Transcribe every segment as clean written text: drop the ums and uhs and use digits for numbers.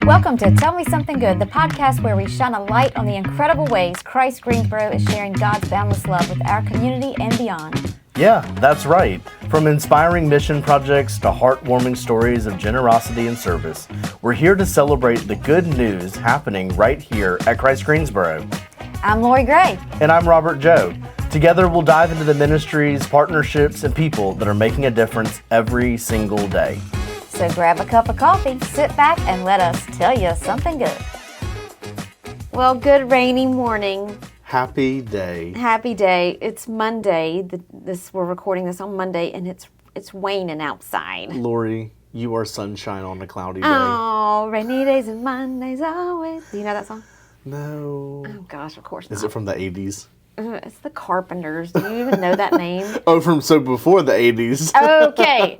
Welcome to Tell Me Something Good, the podcast where we shine a light on the incredible ways Christ Greensboro is sharing God's boundless love with our community and beyond. Yeah, that's right. From inspiring mission projects to heartwarming stories of generosity and service, we're here to celebrate the good news happening right here at Christ Greensboro. I'm Lori Gray. And I'm Robert Joe. Together we'll dive into the ministries, partnerships, and people that are making a difference every single day. So grab a cup of coffee, sit back, and let us tell you something good. Well, good rainy morning. Happy day. Happy day. It's Monday. We're recording this on Monday, and it's raining outside. Lori, you are sunshine on a cloudy day. Oh, rainy days and Mondays always. Do you know that song? No. Oh gosh, of course not. Is it from the 80s? It's the Carpenters. Do you even know that name? Oh, so before the 80s. Okay.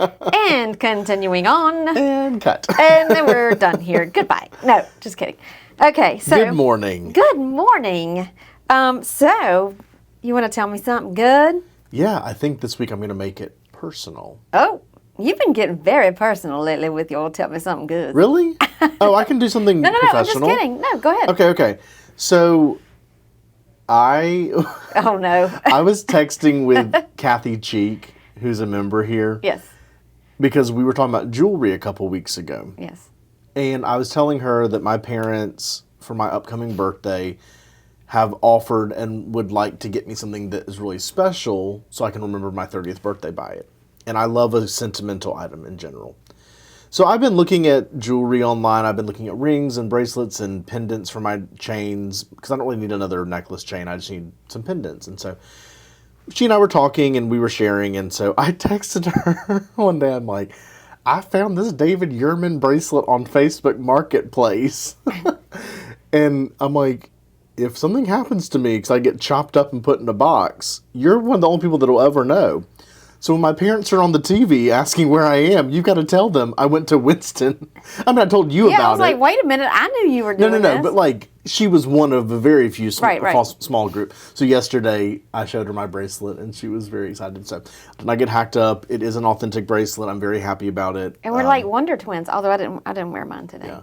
And continuing on. And cut. And then we're done here. Goodbye. No, just kidding. Okay, so. Good morning. Good morning. So, you want to tell me something good? Yeah, I think this week I'm going to make it personal. Oh, you've been getting very personal lately with your tell me something good. Really? Oh, I can do something No, professional. I'm just kidding. No, go ahead. Okay. So, Oh, no. I was texting with Kathy Cheek, who's a member here. Yes. Because we were talking about jewelry a couple weeks ago. Yes. And I was telling her that my parents, for my upcoming birthday, have offered and would like to get me something that is really special so I can remember my 30th birthday by it. And I love a sentimental item in general. So I've been looking at jewelry online. I've been looking at rings and bracelets and pendants for my chains because I don't really need another necklace chain. I just need some pendants. And so she and I were talking and we were sharing. And so I texted her one day. I'm like, I found this David Yurman bracelet on Facebook Marketplace. And I'm like, if something happens to me because I get chopped up and put in a box, you're one of the only people that will ever know. So when my parents are on the TV asking where I am, you've got to tell them I went to Winston. I mean, I told you about it. Yeah, I was like, wait a minute, I knew you were doing this. No, but like, she was one of a very few small group. So yesterday, I showed her my bracelet, and she was very excited. So did not get hacked up. It is an authentic bracelet. I'm very happy about it. And we're like Wonder Twins, although I didn't wear mine today. Yeah.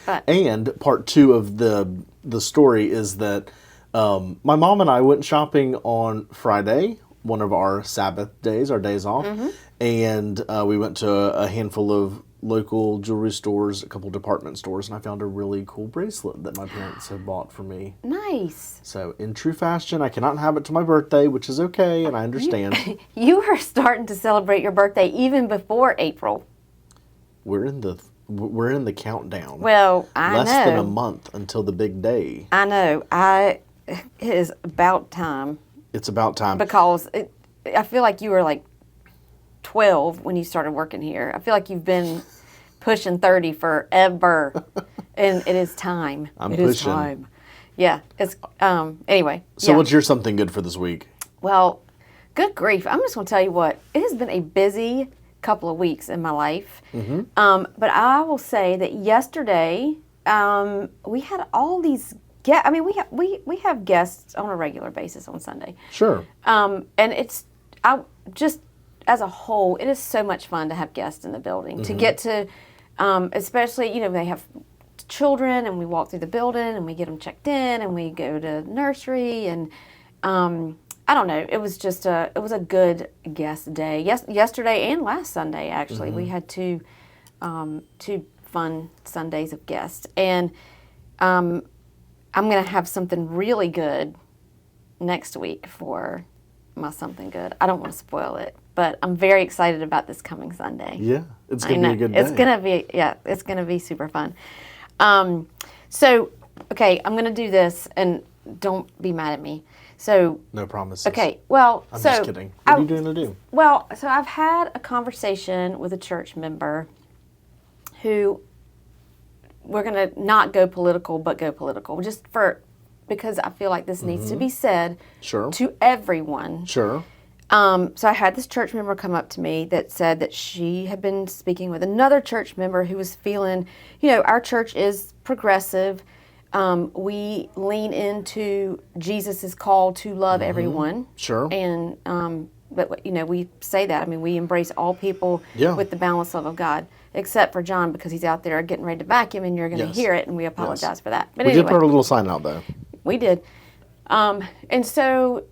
But. And part two of the story is that my mom and I went shopping on Friday, one of our Sabbath days, our days off, and we went to a handful of local jewelry stores, a couple department stores, and I found a really cool bracelet that my parents had bought for me. Nice. So in true fashion, I cannot have it to my birthday, which is okay, and I understand. You are starting to celebrate your birthday even before April. We're in the countdown. Well, I know. Less than a month until the big day. I know. It is about time. It's about time. Because I feel like you were like 12 when you started working here. I feel like you've been pushing 30 forever. And it is time. I'm pushing. It is time. Yeah. It's anyway. So what's your something good for this week? Well, good grief. I'm just going to tell you what. It has been a busy couple of weeks in my life. But I will say that yesterday we had all these we have guests on a regular basis on Sunday. Sure. And as a whole, it is so much fun to have guests in the building. To get to, especially, they have children and we walk through the building and we get them checked in and we go to nursery and, I don't know, it was a good guest day. Yesterday and last Sunday, actually. We had two fun Sundays of guests. And, I'm going to have something really good next week for my something good. I don't want to spoil it, but I'm very excited about this coming Sunday. Yeah, it's going to be a good day. It's going to be super fun. So, okay, I'm going to do this, and don't be mad at me. So no promises. Okay, well, I'm just kidding. What are you going to do? Well, so I've had a conversation with a church member who... We're going to not go political, but go political. Because I feel like this needs to be said to everyone. Sure. So I had this church member come up to me that said that she had been speaking with another church member who was feeling, our church is progressive. We lean into Jesus' call to love everyone. Sure. And, but we say that. I mean, we embrace all people with the boundless love of God. except for John because he's out there getting ready to vacuum and you're going to Yes. hear it, and we apologize for that. But We anyway, did put a little sign out, though. we did. And so,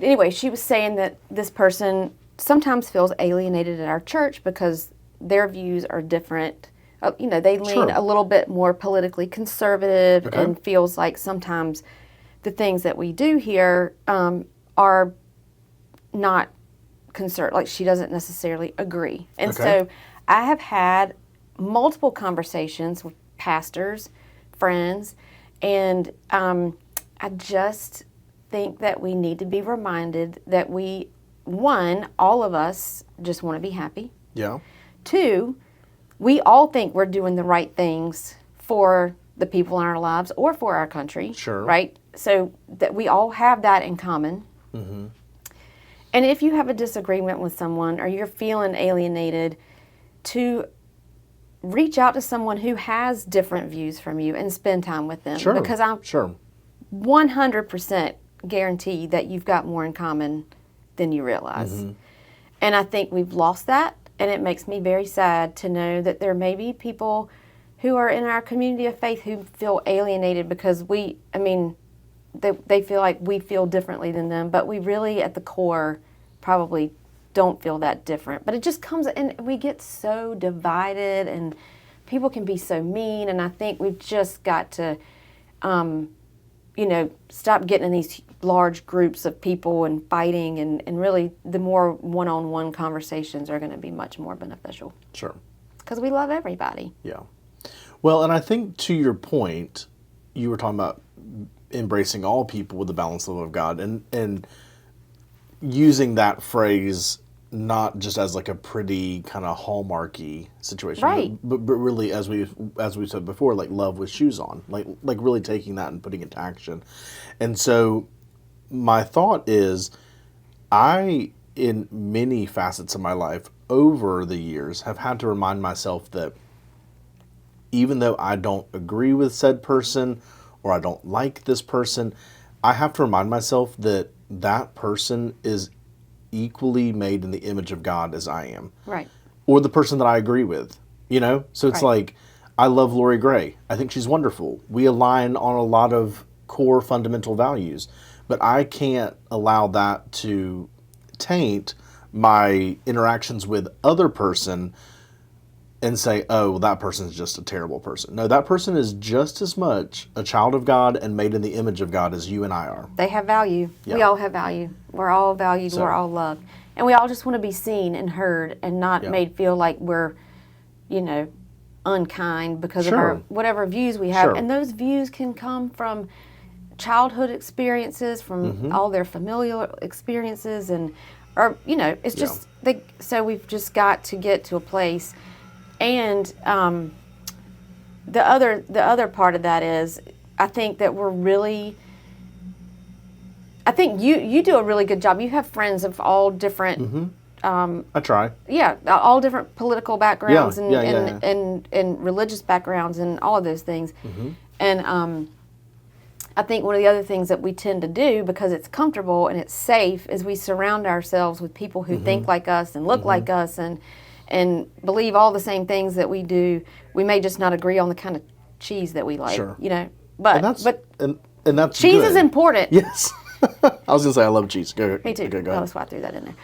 anyway, she was saying that this person sometimes feels alienated at our church because their views are different. They lean Sure. a little bit more politically conservative Okay. and feels like sometimes the things that we do here are not like she doesn't necessarily agree. And Okay. so I have had multiple conversations with pastors, friends, and I just think that we need to be reminded that all of us just want to be happy. Yeah. 2, we all think we're doing the right things for the people in our lives or for our country. Sure. Right? So that we all have that in common. Mm-hmm. And if you have a disagreement with someone or you're feeling alienated, to reach out to someone who has different views from you and spend time with them. Sure. Because I'm Sure. 100% guarantee that you've got more in common than you realize. Mm-hmm. And I think we've lost that, and it makes me very sad to know that there may be people who are in our community of faith who feel alienated because they feel like we feel differently than them, but we really at the core probably don't feel that different. But it just comes, and we get so divided, and people can be so mean, and I think we've just got to stop getting in these large groups of people and fighting, and really the more one-on-one conversations are going to be much more beneficial Sure. because we love everybody. Yeah. Well, and I think to your point, you were talking about embracing all people with the balanced love of God, and using that phrase not just as like a pretty kind of hallmarky situation, Right. but really, as we said before, like love with shoes on, like really taking that and putting it to action. And so my thought is, I, in many facets of my life over the years, have had to remind myself that even though I don't agree with said person or I don't like this person, I have to remind myself that that person is equally made in the image of God as I am. Right. Or the person that I agree with, So it's Right. like, I love Lori Gray. I think she's wonderful. We align on a lot of core fundamental values, but I can't allow that to taint my interactions with other person and say, oh, well, that person's just a terrible person. No, that person is just as much a child of God and made in the image of God as you and I are. They have value. We Yeah. all have value. We're all valued. So- We're all loved. And we all just want to be seen and heard and not Yeah. made feel like we're, unkind because of Sure. our whatever views we have. Sure. And those views can come from childhood experiences, from Mm-hmm. all their familial experiences, it's just so we've just got to get to a place. And the other part of that is, I think that I think you do a really good job. You have friends of all different, I try. all different political backgrounds Yeah. and religious backgrounds and all of those things. And I think one of the other things that we tend to do, because it's comfortable and it's safe, is we surround ourselves with people who think like us and look like us and believe all the same things that we do. We may just not agree on the kind of cheese that we like, Sure. But And that's cheese good. is important. Yes. I was going to say I love cheese. Me too. Okay, go Oh, ahead. that's why I threw that in there.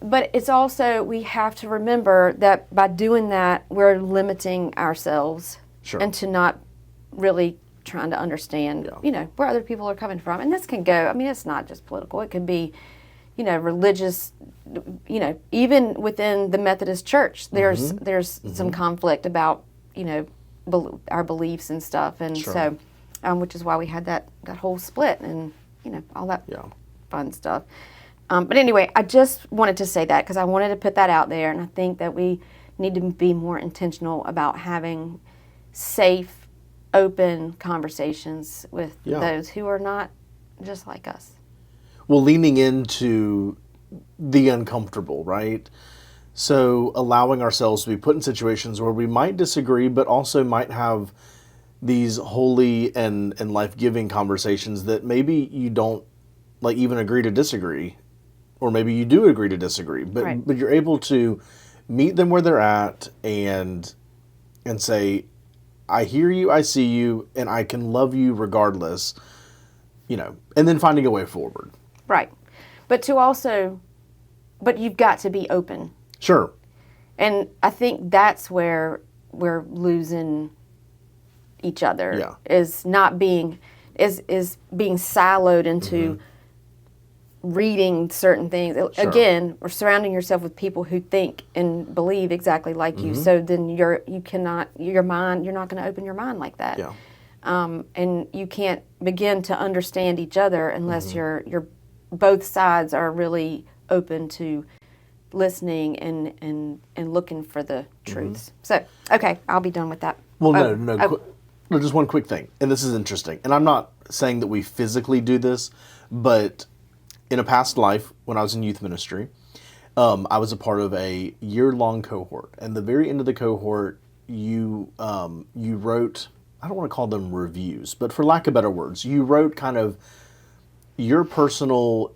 But it's also, we have to remember that by doing that, we're limiting ourselves. Sure. And to not really trying to understand, where other people are coming from. And this can go, it's not just political. It could be, religious, even within the Methodist Church, there's some conflict about, our beliefs and stuff. And Sure. so, which is why we had that whole split and, all that Yeah. fun stuff. But anyway, I just wanted to say that because I wanted to put that out there. And I think that we need to be more intentional about having safe, open conversations with Yeah. those who are not just like us. Well, leaning into the uncomfortable, right? So allowing ourselves to be put in situations where we might disagree, but also might have these holy and life-giving conversations that maybe you don't even agree to disagree, or maybe you do agree to disagree, but Right. but you're able to meet them where they're at and say, I hear you, I see you, and I can love you regardless, and then finding a way forward. Right. But you've got to be open. Sure. And I think that's where we're losing each other. Yeah. Is not being being siloed into reading certain things. Sure. Again, we're surrounding yourself with people who think and believe exactly like you. So then you're not going to open your mind like that. Yeah. And you can't begin to understand each other unless you're both sides are really open to listening and looking for the truths. So, okay, I'll be done with that. Well, no, just one quick thing. And this is interesting. And I'm not saying that we physically do this, but in a past life, when I was in youth ministry, I was a part of a year-long cohort. And the very end of the cohort, you wrote, I don't want to call them reviews, but for lack of better words, you wrote kind of your personal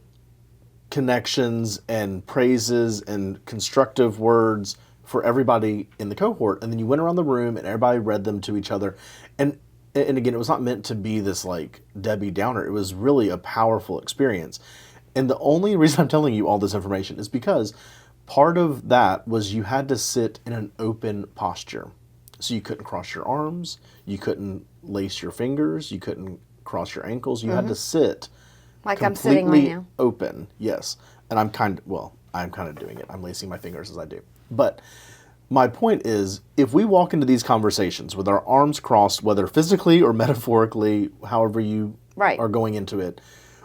connections and praises and constructive words for everybody in the cohort, and then you went around the room and everybody read them to each other. And again, it was not meant to be this like Debbie Downer. It was really a powerful experience. And the only reason I'm telling you all this information is because part of that was you had to sit in an open posture. So you couldn't cross your arms, you couldn't lace your fingers, you couldn't cross your ankles. You had to sit like I'm sitting right now. Open, yes. And I'm kind of doing it. I'm lacing my fingers as I do. But my point is, if we walk into these conversations with our arms crossed, whether physically or metaphorically, however you are going into it,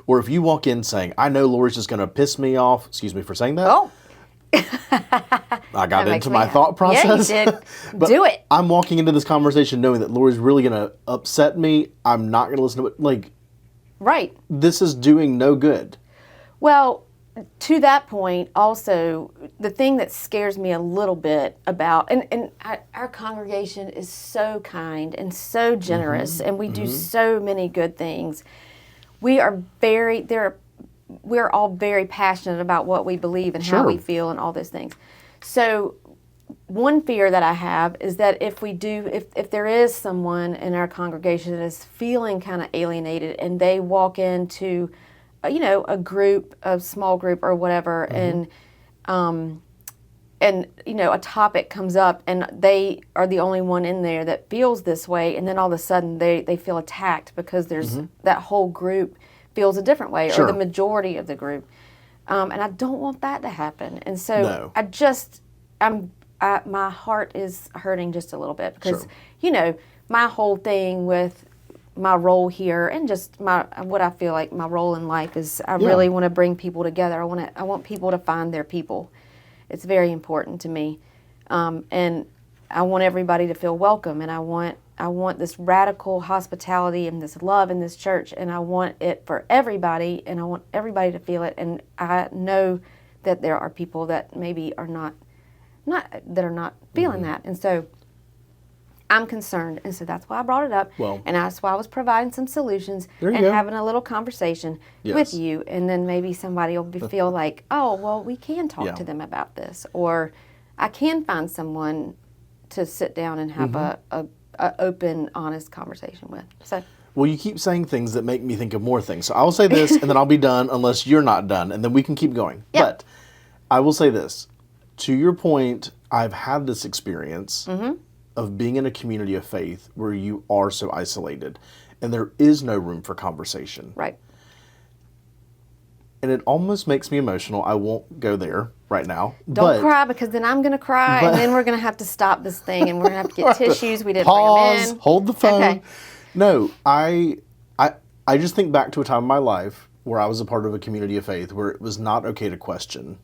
or if you walk in saying, I know Lori's just going to piss me off, excuse me for saying that. Oh. I got into my thought process. Yeah, you did. Do it. I'm walking into this conversation knowing that Lori's really going to upset me. I'm not going to listen to it. Like, right. This is doing no good. Well, to that point, also, the thing that scares me a little bit about, and our congregation is so kind and so generous, and we do so many good things. We're all very passionate about what we believe and how we feel and all those things. So one fear that I have is that if there is someone in our congregation that is feeling kind of alienated and they walk into a group, a small group or whatever, and a topic comes up and they are the only one in there that feels this way, and then all of a sudden they feel attacked because there's that whole group feels a different way, or the majority of the group. And I don't want that to happen. And so my heart is hurting just a little bit because, my whole thing with my role here and just what I feel like my role in life is I really want to bring people together. I want people to find their people. It's very important to me. And I want everybody to feel welcome, and I want this radical hospitality and this love in this church, and I want it for everybody, and I want everybody to feel it. And I know that there are people that maybe are not feeling that, and so I'm concerned, and so that's why I brought it up, and that's why I was providing some solutions and having a little conversation with you, and then maybe somebody will feel like, oh, well, we can talk to them about this, or I can find someone to sit down and have a open, honest conversation with. So. Well, you keep saying things that make me think of more things. So I'll say this, and then I'll be done unless you're not done, and then we can keep going. Yep. But I will say this. To your point, I've had this experience of being in a community of faith where you are so isolated, and there is no room for conversation. Right. And it almost makes me emotional. I won't go there right now. Don't cry, because then I'm going to cry, and then we're going to have to stop this thing, and we're going to have to get tissues. We didn't pause, bring them in. Hold the phone. Okay. No, I just think back to a time in my life where I was a part of a community of faith where it was not okay to question,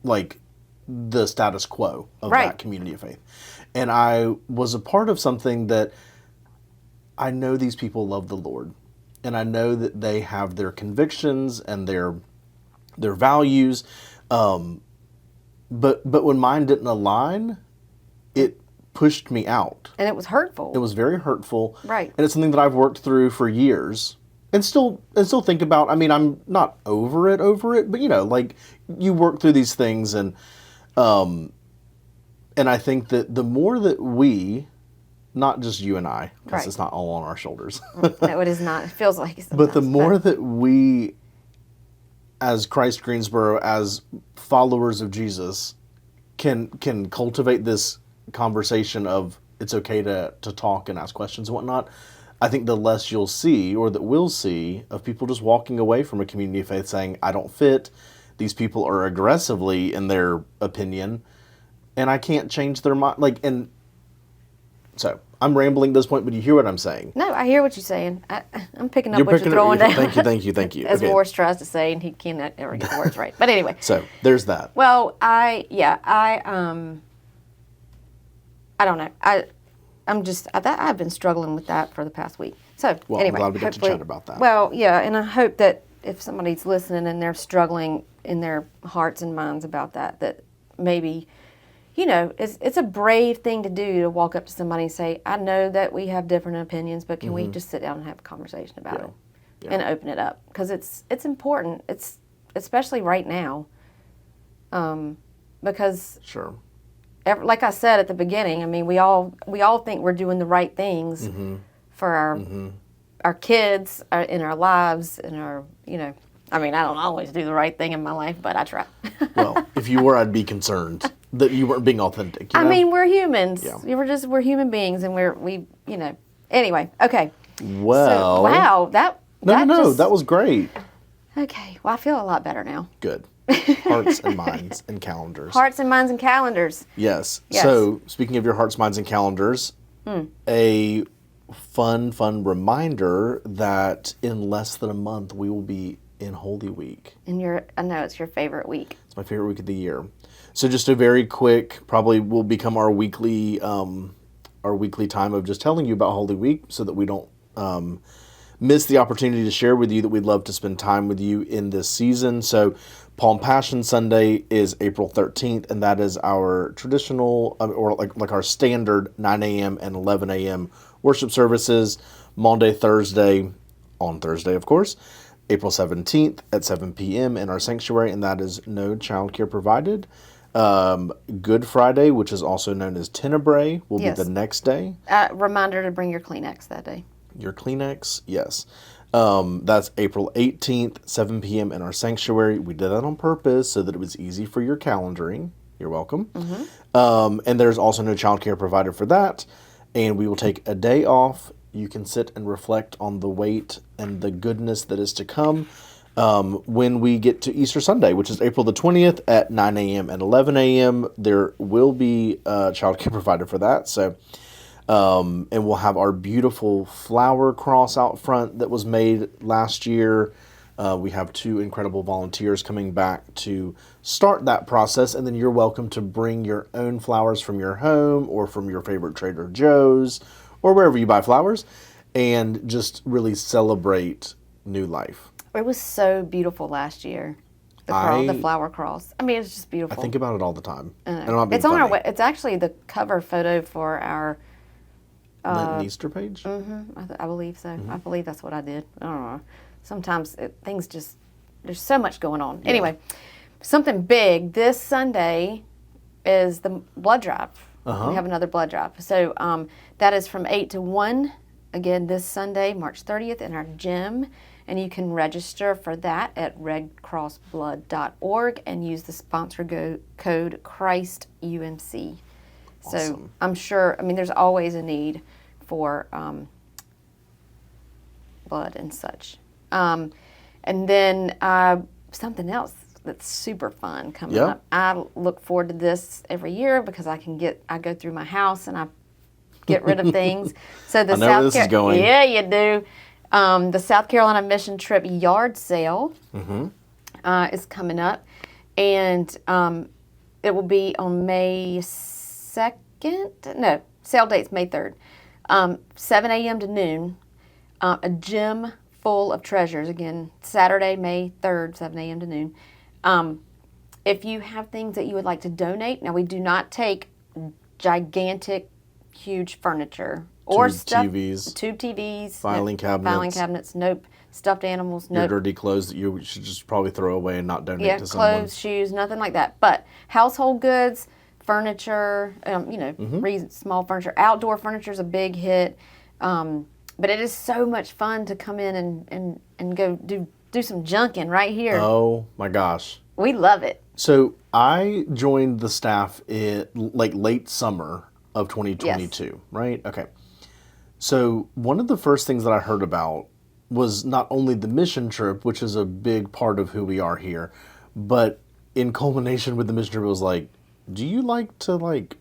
like, the status quo of that community of faith. And I was a part of something that I know these people love the Lord, and I know that they have their convictions and their values, but when mine didn't align, it pushed me out. And it was hurtful. It was very hurtful. Right. And it's something that I've worked through for years and still think about. I mean, I'm not over it, but like, you work through these things, and And I think that the more that we, not just you and I, because Right. it's not all on our shoulders, No, it is not. It feels like it's but the sometimes, more that we, as Christ Greensboro, as followers of Jesus, can cultivate this conversation of it's okay to talk and ask questions and whatnot, I think the less you'll see, or that we'll see, of people just walking away from a community of faith saying, I don't fit, these people are aggressively in their opinion, and I can't change their mind. And so I'm rambling at this point, but you hear what I'm saying. No, I hear what you're saying. I'm picking up what you're throwing down. Thank you. As Okay. Morris tries to say, and he cannot ever get the words right. But anyway. So there's that. Well, I don't know. I've been struggling with that for the past week. So Well, anyway, I'm glad we got to hopefully- chat about that. Well, yeah, and I hope that if somebody's listening and they're struggling in their hearts and minds about that maybe, it's a brave thing to do to walk up to somebody and say, I know that we have different opinions, but can we just sit down and have a conversation about it and open it up? Because it's important. It's especially right now, because Sure. like I said at the beginning, I mean, we all think we're doing the right things for our kids, in our lives, in our, I mean, I don't always do the right thing in my life, but I try. Well, if you were, I'd be concerned that you weren't being authentic. You know? I mean, we're humans. Yeah. We're human beings, and we Anyway, okay. Well. So, wow, that was great. Okay, well, I feel a lot better now. Good. Hearts and minds and calendars. Hearts and minds and calendars. Yes. Yes. So, speaking of your hearts, minds, and calendars, a fun reminder that in less than a month we will be in Holy Week. And I know it's your favorite week. It's my favorite week of the year. So, just a very quick, probably will become our weekly time of just telling you about Holy Week, so that we don't miss the opportunity to share with you that we'd love to spend time with you in this season. So Palm Passion Sunday is April 13th, and that is our traditional, or like our standard 9 a.m. and 11 a.m. worship services. Maundy Thursday, on Thursday, of course, April 17th at 7 p.m. in our sanctuary, and that is no childcare provided. Good Friday, which is also known as Tenebrae, will Yes. be the next day. Reminder to bring your Kleenex that day. Your Kleenex, yes. That's April 18th, 7 p.m. in our sanctuary. We did that on purpose so that it was easy for your calendaring. You're welcome. And there's also no childcare provided for that. And we will take a day off. You can sit and reflect on the wait and the goodness that is to come when we get to Easter Sunday, which is April the 20th at 9 a.m. and 11 a.m. There will be childcare provided for that. So. And we'll have our beautiful flower cross out front that was made last year. We have 2 incredible volunteers coming back to start that process, and then you're welcome to bring your own flowers from your home or from your favorite Trader Joe's or wherever you buy flowers, and just really celebrate new life. It was so beautiful last year. The flower cross. I mean, it's just beautiful. I think about it all the time. I know. And I'm not being It's on our. funny. It's actually the cover photo for our. Lenten Easter page? I believe so. I believe that's what I did. I don't know. Sometimes things just, there's so much going on. Anyway, something big. This Sunday is the blood drive. We have another blood drive. So that is from 8 to 1, again, this Sunday, March 30th, in our gym. And you can register for that at redcrossblood.org and use the sponsor code CHRISTUMC. So Awesome. I'm sure, there's always a need for blood and such. And then something else that's super fun coming up. I look forward to this every year because I go through my house and I get rid of things. So the I know where this is going. Yeah, you do. The South Carolina Mission Trip yard sale is coming up, and it will be on May 2nd. No, sale date's May 3rd. 7 a.m. to noon. A gym full of treasures. Again, Saturday, May 3rd, 7 a.m. to noon. If you have things that you would like to donate, now we do not take gigantic, huge furniture or Tube stuff. TVs. Tube TVs. Filing cabinets. Filing cabinets. Nope. Stuffed animals. Your Nope. dirty clothes that you should just probably throw away and not donate Yeah, to someone. clothes, shoes, nothing like that. But household goods, furniture, small furniture. Outdoor furniture is a big hit. But it is so much fun to come in and go do some junking right here. Oh my gosh. We love it. So I joined the staff in like late summer of 2022, right? Okay. So one of the first things that I heard about was not only the mission trip, which is a big part of who we are here, but in culmination with the mission trip, it was like, do you like to like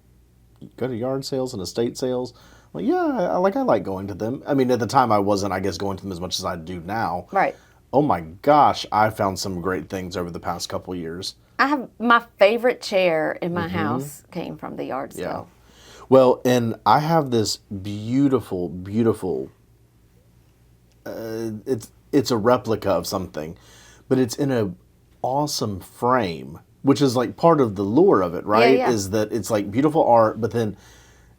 go to yard sales and estate sales? Like, yeah, I like going to them. I mean, at the time I wasn't, I guess, going to them as much as I do now. Right. Oh my gosh, I found some great things over the past couple years. I have my favorite chair in my house came from the yard sale. Well, and I have this beautiful, beautiful. It's a replica of something, but it's in a awesome frame, which is like part of the lure of it, right? Yeah. Is that it's like beautiful art, but then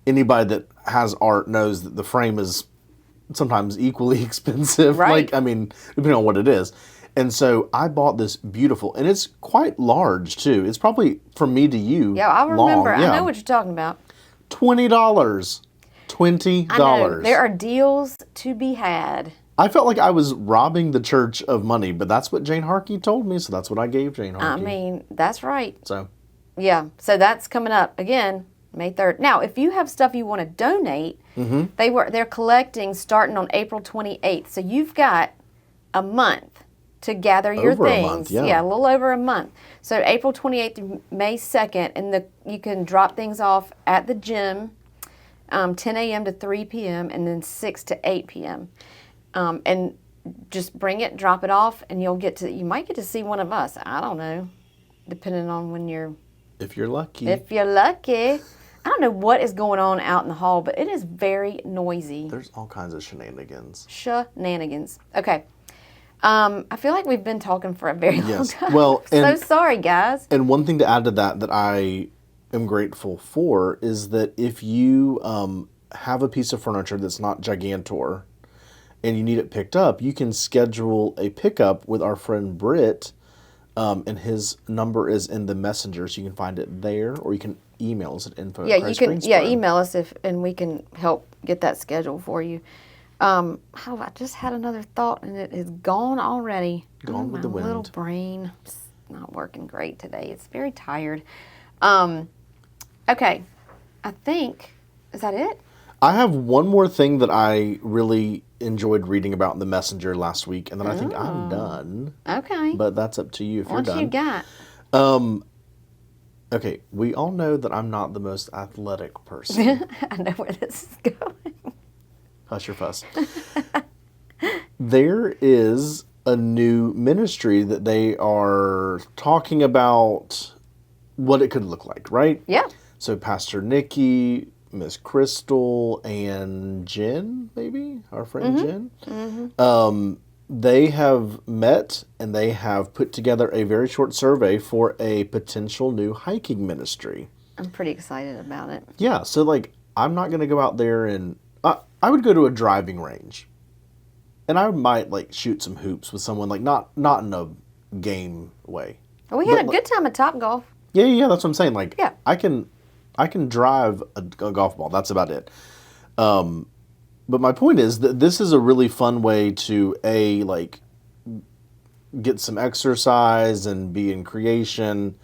anybody that has art knows that the frame is sometimes equally expensive. Right. Like, I mean, depending on what it is. And so I bought this beautiful, and it's quite large too. It's probably from me to you. Yeah, I remember. Long. Yeah. I know what you're talking about. $20. $20. I know. There are deals to be had. I felt like I was robbing the church of money, but that's what Jane Harkey told me, so that's what I gave Jane Harkey. I mean, that's right. So, Yeah. So that's coming up again, May 3rd. Now, if you have stuff you want to donate, they're collecting starting on April 28th. So you've got a month to gather your Over a things. month, yeah. A little over a month. So April 28th to May 2nd, and you can drop things off at the gym, 10 a.m. to 3 p.m. and then 6 to 8 p.m. And just bring it, drop it off, and you might get to see one of us. I don't know, depending on when if you're lucky. if you're lucky. I don't know what is going on out in the hall, but it is very noisy. There's all kinds of shenanigans. Shenanigans. Okay. I feel like we've been talking for a very long time. Well, so sorry, guys. And one thing to add to that I am grateful for is that if you have a piece of furniture that's not gigantor and you need it picked up, you can schedule a pickup with our friend Britt, and his number is in the messenger, so you can find it there, or you can email us at info. Yeah, you can. Yeah, email us and we can help get that scheduled for you. I just had another thought and it is gone already. Gone with the wind. My little brain is not working great today. It's very tired. Okay, I think, is that it? I have one more thing that I really enjoyed reading about in the messenger last week, and then I think I'm done. Okay. But that's up to you if you're What done. you got? Okay, we all know that I'm not the most athletic person. I know where this is going. Hush your fuss. There is a new ministry that they are talking about what it could look like, right? Yeah. So Pastor Nikki, Miss Crystal, and Jen, maybe our friend Jen. They have met and they have put together a very short survey for a potential new hiking ministry. I'm pretty excited about it. Yeah, so like I'm not going to go out there and I would go to a driving range, and I might like shoot some hoops with someone, like not in a game way. Well, we had a good time at Top Golf. Yeah, that's what I'm saying. Like, Yeah. I can drive a golf ball. That's about it. But my point is that this is a really fun way to like get some exercise and be in creation,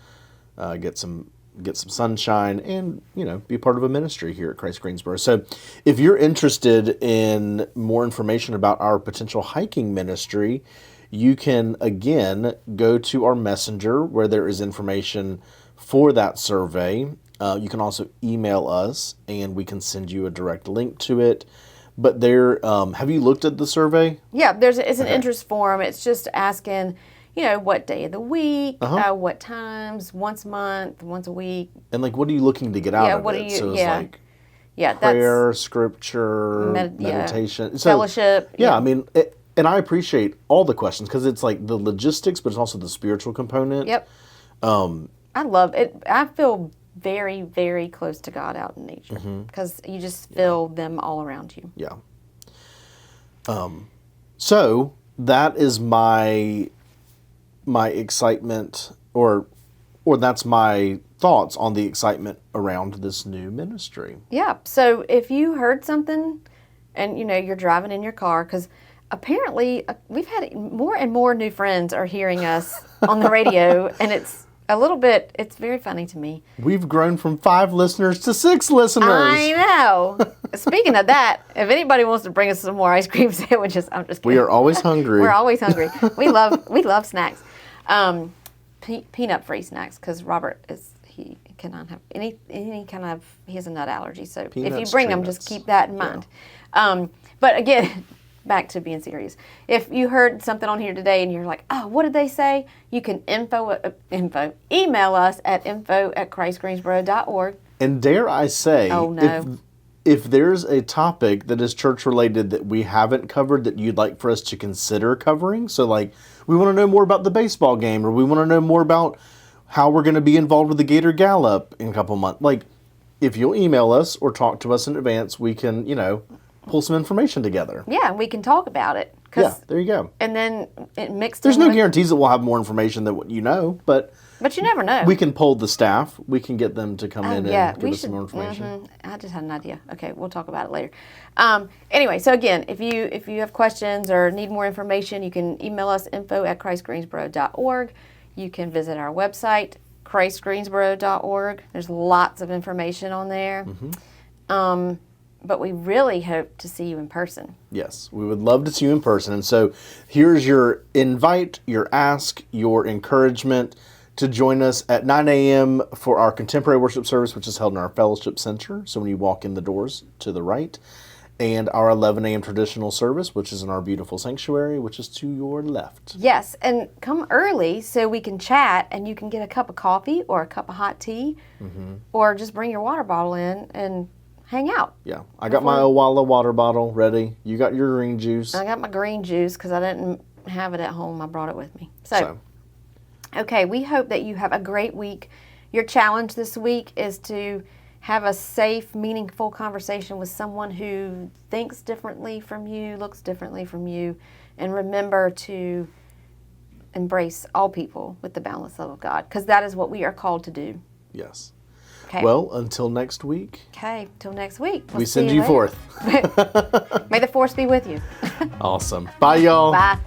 get some sunshine, and be part of a ministry here at Christ Greensboro. So, if you're interested in more information about our potential hiking ministry, you can again go to our messenger where there is information for that survey. You can also email us, and we can send you a direct link to it. But there, have you looked at the survey? Yeah, it's an interest form. It's just asking, what day of the week, what times, once a month, once a week. And like, what are you looking to get out of it? So it's like prayer, scripture, meditation, fellowship. Yeah, I mean, and I appreciate all the questions because it's like the logistics, but it's also the spiritual component. Yep. I love it. I feel very, very close to God out in nature because you just feel them all around you. Yeah. So that is my excitement, or or that's my thoughts on the excitement around this new ministry. Yeah. So if you heard something and, you're driving in your car, because apparently we've had more and more new friends are hearing us on the radio, and it's very funny to me. We've grown from 5 listeners to 6 listeners. I know. Speaking of that, if anybody wants to bring us some more ice cream sandwiches, I'm just kidding. We are always hungry. We're always hungry. We love snacks. Peanut-free snacks, because Robert he cannot have any kind of, he has a nut allergy. So if you bring them, just keep that in mind. But again, back to being serious. If you heard something on here today and you're like, oh, what did they say? You can email us at info@christgreensboro.org. And dare I say, oh, no. if there's a topic that is church related that we haven't covered that you'd like for us to consider covering, so like we want to know more about the baseball game, or we want to know more about how we're going to be involved with the Gator Gallop in a couple months, like if you'll email us or talk to us in advance, we can, pull some information together. Yeah, we can talk about it. Yeah, there you go. And then it mixed There's in no with, guarantees that we'll have more information than what you know, but you never know. we can poll the staff. We can get them to come in and give we us some more information. I just had an idea. Okay, we'll talk about it later. Anyway, so again, if you have questions or need more information, you can email us info@christgreensboro.org. You can visit our website, christgreensboro.org. There's lots of information on there. But we really hope to see you in person. Yes, we would love to see you in person. And so here's your invite, your ask, your encouragement to join us at 9 a.m. for our contemporary worship service, which is held in our fellowship center. So when you walk in the doors to the right, and our 11 a.m. traditional service, which is in our beautiful sanctuary, which is to your left. Yes, and come early so we can chat and you can get a cup of coffee or a cup of hot tea, or just bring your water bottle in and hang out. Yeah, I got my Owala water bottle ready. You got your green juice. I got my green juice because I didn't have it at home. I brought it with me. So, okay, we hope that you have a great week. Your challenge this week is to have a safe, meaningful conversation with someone who thinks differently from you, looks differently from you, and remember to embrace all people with the boundless love of God, because that is what we are called to do. Yes. Okay. Well, until next week. Okay, till next week. We send you forth. May the force be with you. Awesome. Bye, y'all. Bye.